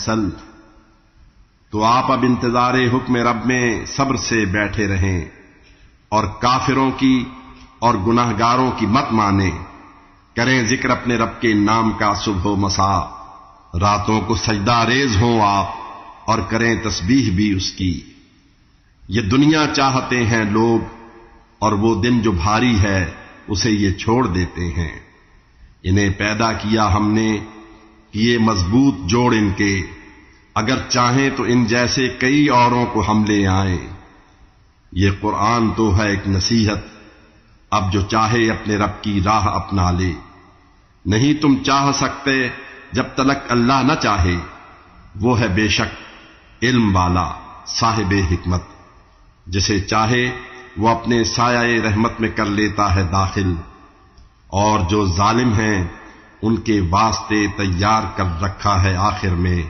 فیصل۔ تو آپ اب انتظار حکم رب میں صبر سے بیٹھے رہیں، اور کافروں کی اور گناہگاروں کی مت مانیں۔ کریں ذکر اپنے رب کے نام کا صبح و مساء، راتوں کو سجدہ ریز ہوں آپ، اور کریں تسبیح بھی اس کی۔ یہ دنیا چاہتے ہیں لوگ، اور وہ دن جو بھاری ہے اسے یہ چھوڑ دیتے ہیں۔ انہیں پیدا کیا ہم نے، کیے مضبوط جوڑ ان کے، اگر چاہیں تو ان جیسے کئی اوروں کو ہم لے آئیں۔ یہ قرآن تو ہے ایک نصیحت، اب جو چاہے اپنے رب کی راہ اپنا لے۔ نہیں تم چاہ سکتے جب تلک اللہ نہ چاہے، وہ ہے بے شک علم والا صاحب حکمت۔ جسے چاہے وہ اپنے سایہ رحمت میں کر لیتا ہے داخل، اور جو ظالم ہیں ان کے واسطے تیار کر رکھا ہے آخر میں